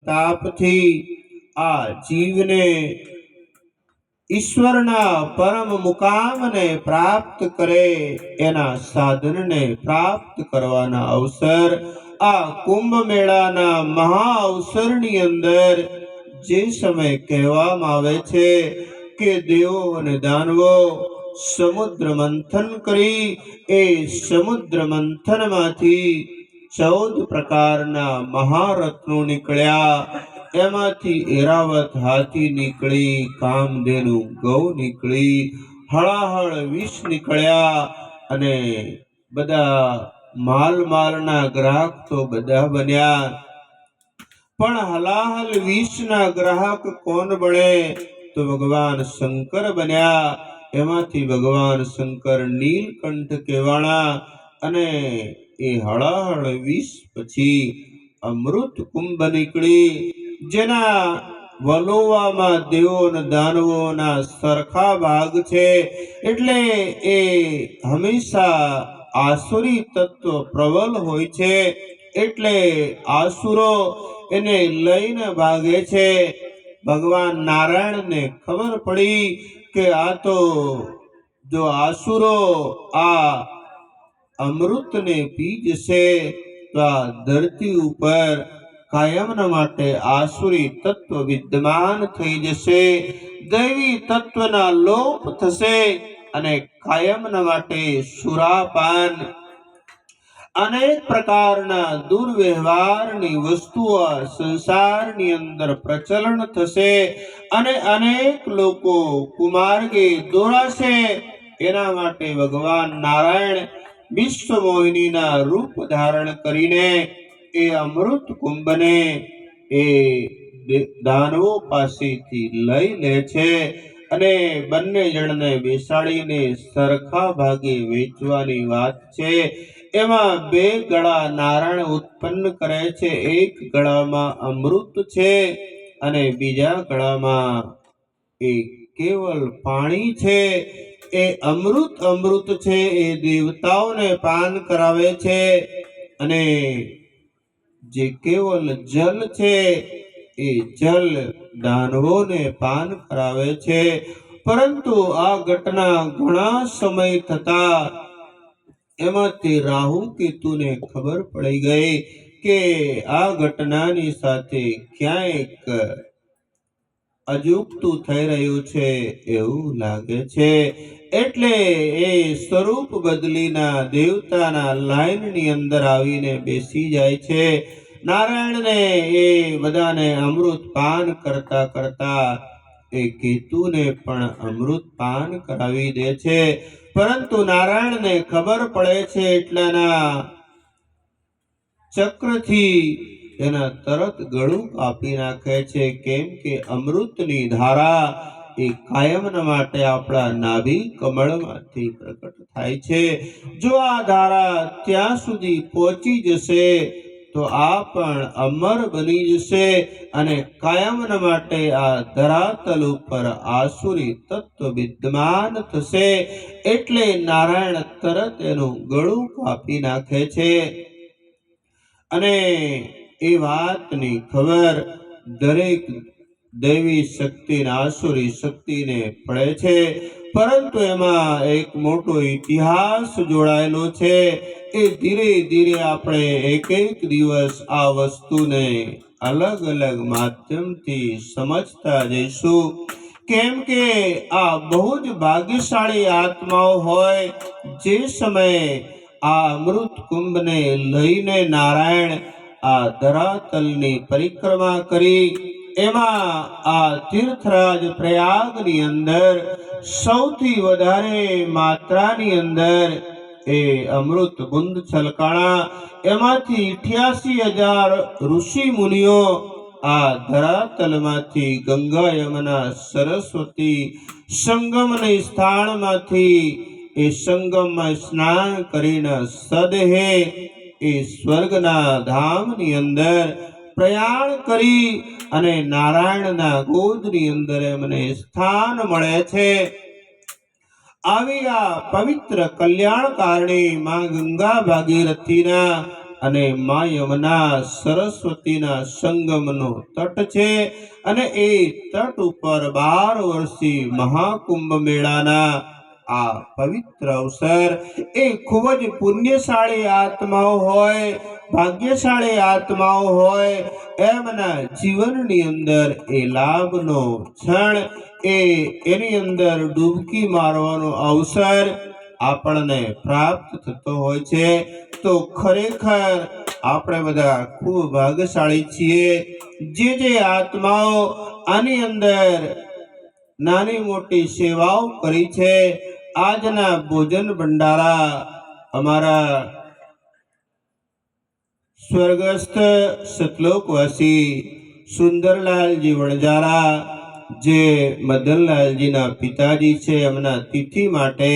તાપથી આ જીવને ઈશ્વરના પરમ મુકામને પ્રાપ્ત કરે, એના સાધનને પ્રાપ્ત કરવાના અવસર આ કુંભ મેળાના મહા અવસરની અંદર જે સમય કહેવામાં આવે છે કે દેવો અને દાનવો સમુદ્ર મંથન કરી એ સમુદ્ર મંથનમાંથી 14 પ્રકારના મહારત્નો નીકળ્યા, એમાંથી એરાવત હાથી નીકળી, કામધેનુ ગૌ નીકળી, હળાહળ વિષ નીકળ્યા અને બધા માલના ગ્રાહક તો બધા બન્યા, પણ હલાહલ વિષના ગ્રાહક કોણ બને તો ભગવાન શંકર બન્યા। એમાંથી ભગવાન શંકર નીલકંઠ કહેવાણા અને એ હળાહળ વિષ પછી અમૃત કુંભ નીકળી, જેના વલોવામાં દેવો અને દાનવોના સરખા ભાગ છે, એટલે એ હંમેશા આસુરી તત્વ પ્રબળ હોય છે, એટલે આસુરો એને લઈને ભાગે છે। ભગવાન નારાયણને ખબર પડી કે આ તો જો આસુરો આ અમૃતને પી જશે તો આ ધરતી ઉપર કાયમના માટે આસુરી તત્વ વિદ્યમાન થઈ જશે, દૈવી તત્વના લોપ થશે અને કાયમના માટે સુરાપાન અનેક પ્રકારના દુર્વ્યવહારની વસ્તુઓ સંસારની અંદર પ્રચલન થશે અને અનેક લોકો કુમાર્ગે દોરાશે। એના માટે ભગવાન નારાયણ વિશ્વ મોહિનીના રૂપ ધારણ કરીને એ અમૃત કુંભને એ દાનવો પાસેથી લઈ લે છે અને બંને જણને બેસાડીને સરખા ભાગે વેચવાની વાત છે। એમાં 2 ગળા નારાયણ ઉત્પન્ન કરે છે, એક ગળામાં અમૃત છે અને બીજા ગળામાં એ કેવલ પાણી છે। એ અમૃત છે એ દેવતાઓને પાન કરાવે છે અને જે કેવલ જલ છે એ જલ દાનવોને પાન કરાવે છે। પરંતુ આ ઘટના ઘણા સમય થતા એમાંથી રાહુ કેતુને ખબર પડી ગઈ કે આ ઘટનાની સાથે ક્યાંક અજુગતું થઈ રહ્યું છે એવું લાગે છે, એટલે એ સ્વરૂપ બદલીના દેવતાના લાઈનની અંદર આવીને બેસી જાય છે। નારાયણને એ બધાને અમૃત પાન કરતા કરતા એ કેતુને પણ અમૃત પાન કરાવી દે છે, પરંતુ નારાયણને ખબર પડે છે એટલાના ચક્રથી એના તરત ગળું કાપી નાખે છે, કેમ કે અમૃતની ધારા એ કાયમના માટે આપણા નાભી કમળમાંથી પ્રકટ થાય છે। જો આ ધારા ત્યાં સુધી પહોંચી જશે તો આ પણ અમર બની જશે અને કાયમના માટે આ ધરાતલ ઉપર આસુરી તત્વ વિદ્યમાન થશે, એટલે નારાયણ તરત એનું ગળું કાપી નાખે છે અને એ વાતની ખબર દરેક દૈવી શક્તિ અને આસુરી શક્તિને પડે છે। પરંતુ એમાં એક મોટો ઇતિહાસ જોડાયેલો છે, એ ધીરે ધીરે આપણે એક દિવસ આ વસ્તુને અલગ અલગ માધ્યમથી સમજતા જઈશું, કેમ કે આ બહુ જ ભાગ્યશાળી આત્માઓ હોય જે સમયે આ અમૃત કુંભને લઈને નારાયણ આ ધરાતલની પરિક્રમા કરી, એમાં આ તીર્થરાજ પ્રયાગની અંદર સૌથી વધારે માત્રાની અંદર એ અમૃત બુંદ છલકાણા, એમાંથી 88,000 ઋષિ મુનિઓ આ ધરાતલમાંથી ગંગા યમુના સરસ્વતી સંગમની સ્થાનમાંથી એ સંગમમાં સ્નાન કરીને સદેહે એ સ્વર્ગના ધામની અંદર પ્રયાણ કરી અને નારાયણના ગોદની અંદર એમને સ્થાન મળે છે। આવી આ પવિત્ર કલ્યાણકારણી માં ગંગા ભાગીરથીના અને મા યમુના સરસ્વતીના સંગમનો તટ છે અને એ તટ ઉપર 12 વર્ષી મહાકુંભ મેળાના આ પવિત્ર અવસર એ ખૂબ જ પુણ્યશાળી આત્માઓ હોય, ભાગ્યશાળી આત્માઓ હોય એમના જીવનની અંદર એ લાભનો ક્ષણ એની અંદર ડૂબકી મારવાનો અવસર આપણને પ્રાપ્ત થતો હોય છે। તો ખરેખર આપણે બધા ખૂબ ભાગ્યશાળી છીએ। જે આત્માઓ આની અંદર નાની મોટી સેવાઓ કરી છે। આજના ભોજન ભંડારા અમારા સ્વર્ગસ્થ સતલોકવાસી સુંદરલાલજી વણજારા જે મદનલાલજીના પિતાજી છે એમના તિથિ માટે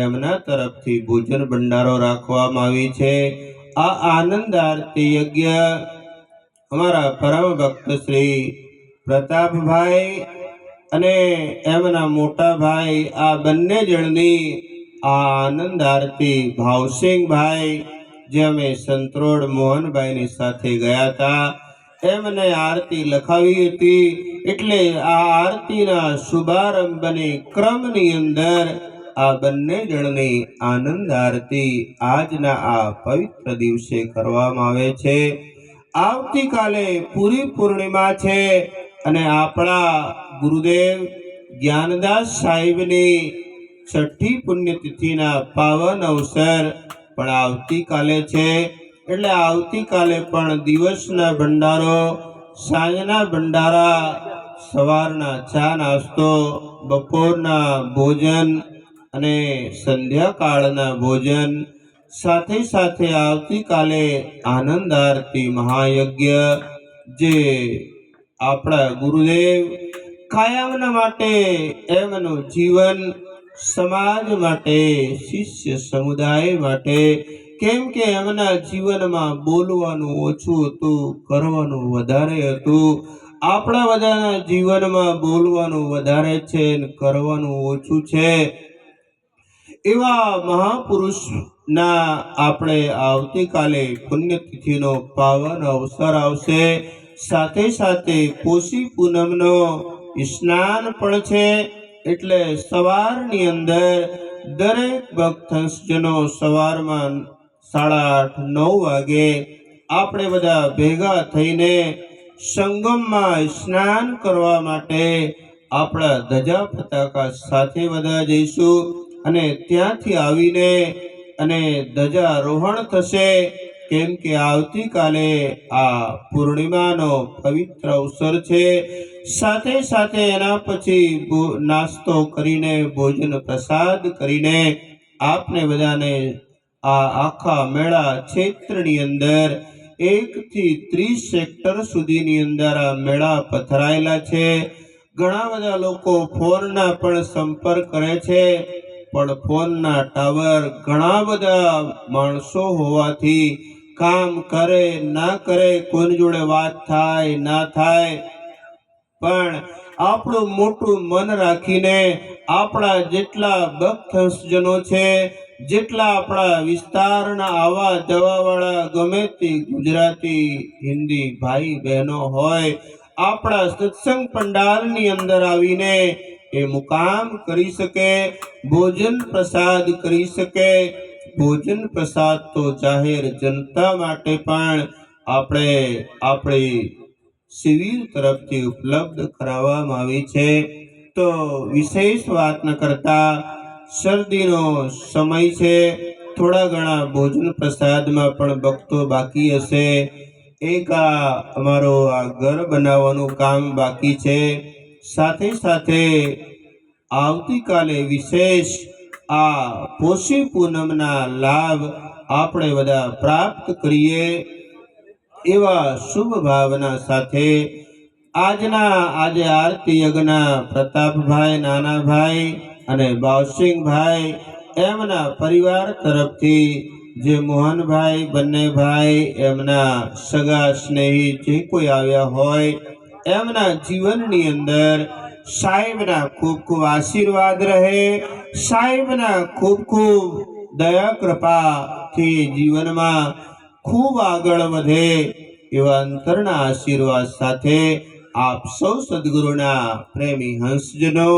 એમના તરફથી ભોજન ભંડારો રાખવામાં આવી છે। આ આનંદ આરતી યજ્ઞ અમારા પરમ ભક્ત શ્રી પ્રતાપભાઈ અને એમના મોટા ભાઈ આ બંને જણની આ આનંદ આરતી ભાવસિંહભાઈ જે અમે સંતરોડ મોહનભાઈની સાથે ગયા હતા એમને આરતી લખાવી હતી। એટલે આ આરતીના શુભારંભની ક્રમની અંદર આ બંને જણની આનંદ આરતી આજના આ પવિત્ર દિવસે કરવામાં આવે છે। આવતીકાલે પૂરી પૂર્ણિમા છે અને આપણા ગુરુદેવ જ્ઞાનદાસ સાહેબની 6ઠી પુણ્યતિથિના પાવન અવસર પણ આવતીકાલે છે। એટલે આવતીકાલે પણ દિવસના ભંડારો, સાંજના ભંડારા, સવારના ચા નાસ્તો, બપોરના ભોજન અને સંધ્યાકાળના ભોજન સાથે સાથે આવતીકાલે આનંદ આરતી મહાયજ્ઞ જે આપણા ગુરુદેવ કાયમના માટે એમનું જીવન સમાજ માટે, શિષ્ય સમુદાય માટે, કેમ કે એમના જીવનમાં બોલવાનું ઓછું હતું, કરવાનું વધારે હતું। આપણા બધાના જીવનમાં બોલવાનું વધારે છે અને કરવાનું ઓછું છે। એવા મહાપુરુષના આપણે આવતીકાલે પુણ્યતિથિનો પાવન અવસર આવશે। સાથે સાથે પોષી પૂનમનો સ્નાન પણ છે। એટલે સવારની અંદર દરેક ભક્તજનો સવારમાં 8:30-9 વાગે આપણે બધા ભેગા થઈને સંગમમાં સ્નાન કરવા માટે આપણા ધજા પતાકા સાથે બધા જઈશું અને ત્યાંથી આવીને અને ધજારોહણ થશે। કેમ કે આવતીકાલે આ પૂર્ણિમાનો પવિત્ર અવસર છે। સાથે સાથે એના પછી નાસ્તો કરીને ભોજન પ્રસાદ કરીને આપને બધાને આ આખા મેળા ક્ષેત્રની અંદર 1 થી 30 હેક્ટર સુધીની અંદર આ મેળા પથરાયેલા છે। ઘણા બધા લોકો ફોનના પણ સંપર્ક કરે છે પણ ફોનના ટાવર ઘણા બધા માણસો હોવાથી કામ કરે ના કરે, કોઈની જોડે વાત થાય ના થાય, પણ આપણું મોટું મન રાખીને આપણા જેટલા ભક્તજનો છે, જેટલા આપણા વિસ્તારના આવા જવાવાળા ગમે તે ગુજરાતી હિન્દી ભાઈ બહેનો હોય આપણા સત્સંગ પંડાલની અંદર આવીને એ મુકામ કરી શકે, ભોજન પ્રસાદ કરી શકે। ભોજન પ્રસાદ તો જાહેર જનતા માટે પણ આપણે આપણી સિવિલ તરફથી ઉપલબ્ધ કરાવવામાં આવી છે। તો વિશેષ વાત ન કરતા શરદીનો સમય છે, થોડા ઘણા ભોજન પ્રસાદમાં પણ ભક્તો બાકી હશે। એક અમારો આ ઘર બનાવવાનું કામ બાકી છે। સાથે સાથે આવતીકાલે વિશેષ આ પોષી પૂનમના લાભ આપણે બધા પ્રાપ્ત કરીએ એવા શુભ ભાવના સાથે આજે આરતી યજ્ઞના પ્રતાપભાઈ, નાનાભાઈ અને ભાવસિંહભાઈ એમના પરિવાર તરફથી જે મોહનભાઈ બંને ભાઈ એમના સગા સ્નેહી જે કોઈ આવ્યા હોય એમના જીવનની અંદર સાહેબના ખૂબ ખૂબ આશીર્વાદ રહે, સાહેબના ખૂબ ખૂબ દયા કૃપાથી જીવનમાં ખૂબ આગળ વધે એવા અંતરના આશીર્વાદ સાથે આપ સૌ સદગુરુના પ્રેમી હંસજનો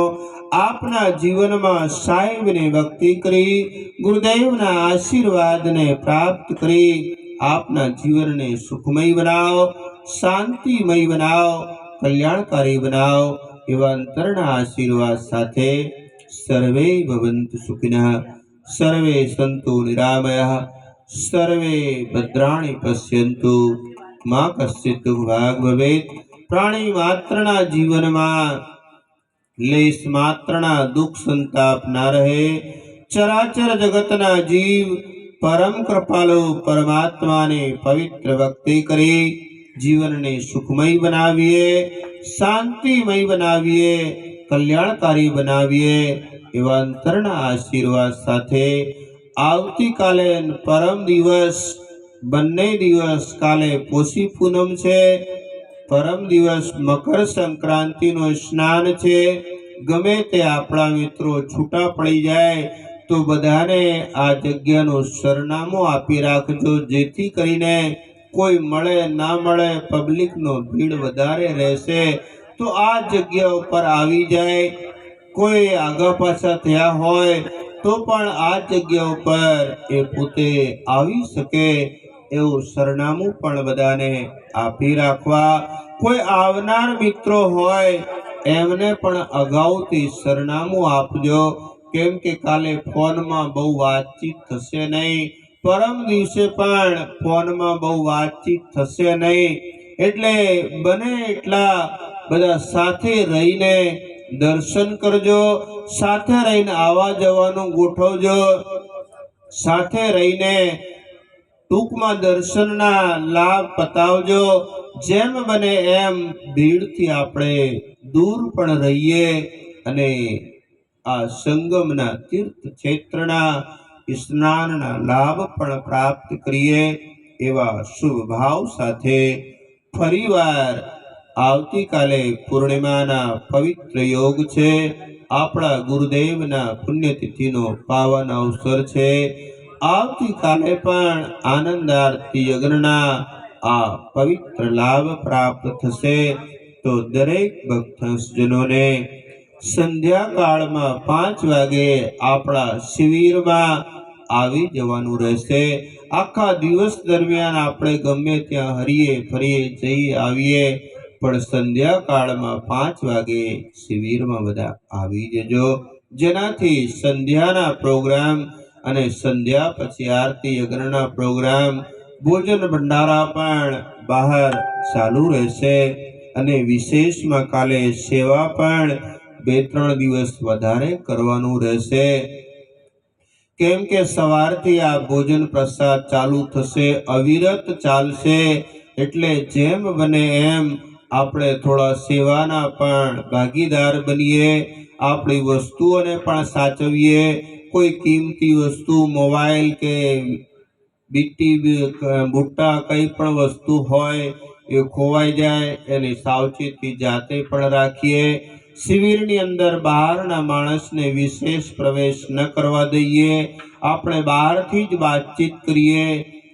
આપના જીવનમાં સાહેબને ભક્તિ કરી ગુરુદેવના આશીર્વાદને પ્રાપ્ત કરી આપના જીવનને સુખમય બનાવો, શાંતિમય બનાવો, કલ્યાણકારી બનાવો એવા અંતરના આશીર્વાદ સાથે સર્વે ભવन्तु સુખિનઃ, સર્વે સन्तु નિરામયઃ, સર્વે ભદ્રાણિ પશ્યन्तु, મા કશ્ચિत् દુઃખભાગ ભવેત। પ્રાણી માત્રના જીવનમાં લેશ માત્રના દુઃખ સંતાપ ના રહે। ચરાચર જગતના જીવ પરમ કૃપાળુ પરમાત્માને પવિત્ર ભક્તિ કરી જીવનને સુખમય બનાવીએ, શાંતિમય બનાવીએ, કલ્યાણકારી બનાવીએ એવા અંતરના આશીર્વાદ સાથે આવતીકાલે પરમ દિવસ બંને દિવસ કાલે પોષી પૂનમ છે, પરમ દિવસ મકર સંક્રાંતિનું સ્નાન છે। ગમે તે આપણા મિત્રો છૂટા પડી જાય તો બધાને આ જગ્યાનું સરનામું આપી રાખજો, જેથી કરીને કોઈ મળે ના મળે, પબ્લિકનો ભીડ વધારે રહેશે તો આ જગ્યા ઉપર આવી જાય। કોઈ આગા પાછા થયા હોય તો પણ આ જગ્યા ઉપર એ પોતે આવી શકે એવું સરનામું પણ બધાને આપી રાખવા। કોઈ આવનાર મિત્રો હોય એમને પણ અગાઉથી સરનામું આપજો, કેમ કે કાલે ફોનમાં બહુ વાતચીત થશે નહીં, પરમ દિવસે પણ ફોનમાં બહુ વાતચીત થશે નહીં, એટલે બને એટલા બધા સાથે રહીને દર્શન કરજો, સાથે રહીને આવવા જવાનું ગોઠવજો, સાથે રહીને ટૂંકમાં દર્શનના લાભ પતાવજો। જેમ બને એમ ભીડથી આપણે દૂર પણ રહીએ અને આ સંગમના તીર્થ ક્ષેત્રના સ્નાનના લાભ પણ પ્રાપ્ત કરીએ એવા શુભ ભાવ સાથે ફરીવાર આવતીકાલે પૂર્ણિમાના પવિત્ર યોગ છે, આપણા ગુરુદેવના પુણ્યતિથિનો પાવન અવસર છે। આવતીકાલે પણ આનંદ આરતી યજ્ઞના આ પવિત્ર લાભ પ્રાપ્ત થશે। તો દરેક ભક્તજનોને સંધ્યાકાળમાં 5 વાગે આપણા શિબિરમાં આવી જવાનું રહેશે। આખા દિવસ દરમિયાન આપણે ગમે ત્યાં હરીએ ફરીએ જઈએ આવીએ, પણ સંધ્યાકાળમાં 5 વાગે શિબિરમાં બધા આવી જજો, જેનાથી સંધ્યાના પ્રોગ્રામ અને સંધ્યા પછી આરતી યજ્ઞના પ્રોગ્રામ, ભોજન ભંડારા પણ બહાર ચાલુ રહેશે અને વિશેષમાં કાલે સેવા પણ 2-3 દિવસ વધારે કરવાનું રહેશે, કેમ કે સવારથી આ ભોજન પ્રસાદ ચાલુ થશે, અવિરત ચાલશે। એટલે જેમ બને એમ આપણે થોડા સેવાના પણ ભાગીદાર બનીએ, આપણી વસ્તુઓને પણ સાચવીએ। કોઈ કિંમતી વસ્તુ, મોબાઈલ કે બીટી બુટ્ટા કંઈ પણ વસ્તુ હોય એ ખોવાઈ જાય એની સાવચેતી જાતે પણ રાખીએ। શિબિરની અંદર બહારના માણસને વિશેષ પ્રવેશ ન કરવા દઈએ, આપણે બહારથી જ વાતચીત કરીએ,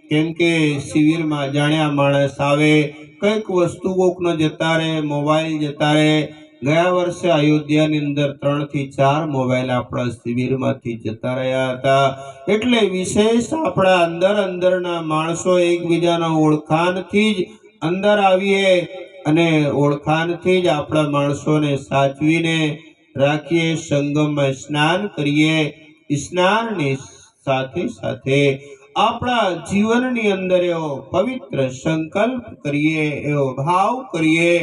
કેમ કે શિબિરમાં જાણ્યા માણસ આવે, કંઈક વસ્તુ કોકનો જતા રહે, મોબાઈલ જતા રહે। ગયા વર્ષે અયોધ્યાની અંદર 3 થી 4 મોબાઈલ આપણા શિબિરમાંથી જતા રહ્યા હતા। એટલે વિશેષ આપણા અંદરના માણસો એકબીજાના ઓળખાણથી જ અંદર આવીએ અને ઓળખાણથી જ આપણા માણસોને સાચવીને રાખીએ, સંગમમાં સ્નાન કરીએ। સ્નાનની સાથે સાથે આપણા જીવનની અંદર એવો પવિત્ર સંકલ્પ કરીએ, એવો ભાવ કરીએ,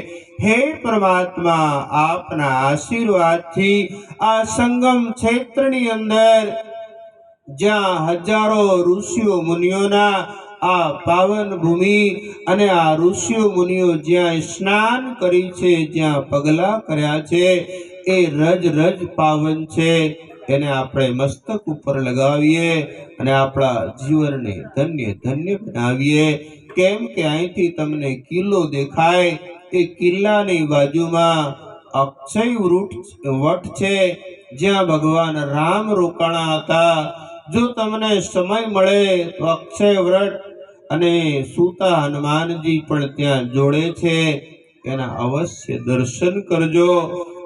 હે પરમાત્મા, આપના આશીર્વાદથી આ સંગમ ક્ષેત્રની અંદર જ્યાં હજારો ઋષિઓ મુનિઓના આ પાવન ભૂમિ અને આ ઋષિઓ મુનિઓ જ્યાં સ્નાન કરી છે, જ્યાં પગલા કર્યા છે, એ રજ રજ પાવન છે, એને આપણે મસ્તક ઉપર લગાવીએ અને આપણા જીવનને ધન્ય ધન્ય બનાવીએ। કેમ કે અહીંથી તમને કિલ્લો દેખાય, એ કિલ્લાની બાજુમાં અક્ષય વટ છે, જ્યાં ભગવાન રામ રોકાણા હતા। જો તમને સમય મળે તો અક્ષય વટ અને સૂતા હનુમાનજી પણ ત્યાં જોડે છે, એના અવશ્ય દર્શન કરજો.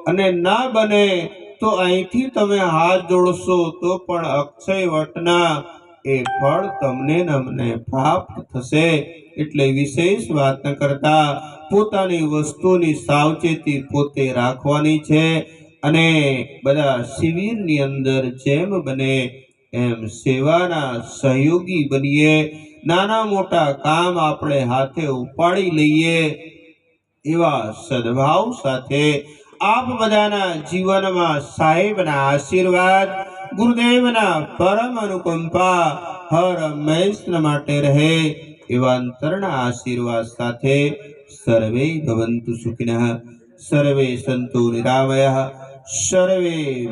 અને ના બને તો અહીંથી તમે હાથ જોડશો તો પણ અક્ષય વટના એ ફળ તમને અમને પ્રાપ્ત થશે. એટલે વિશેષ વાત ન કરતા પોતાની વસ્તુની સાવચેતી પોતે રાખવાની છે. અને બધા શિબિરની અંદર જેમ બને એમ સેવાના સહયોગી બનીએ. નાના મોટા કામ આપણે હાથે ઉપાડી લઈએ એવા સદભાવ સાથે આપ બધાના જીવનમાં સાહેબના આશીર્વાદ, ગુરુદેવના પરમ અનુકંપા હર હંમેશા માટે રહે એવા અંતરના આશીર્વાદ સાથે સર્વે ભવંતુ સુખિનઃ, સર્વે સંતુ નિરામયઃ, સર્વે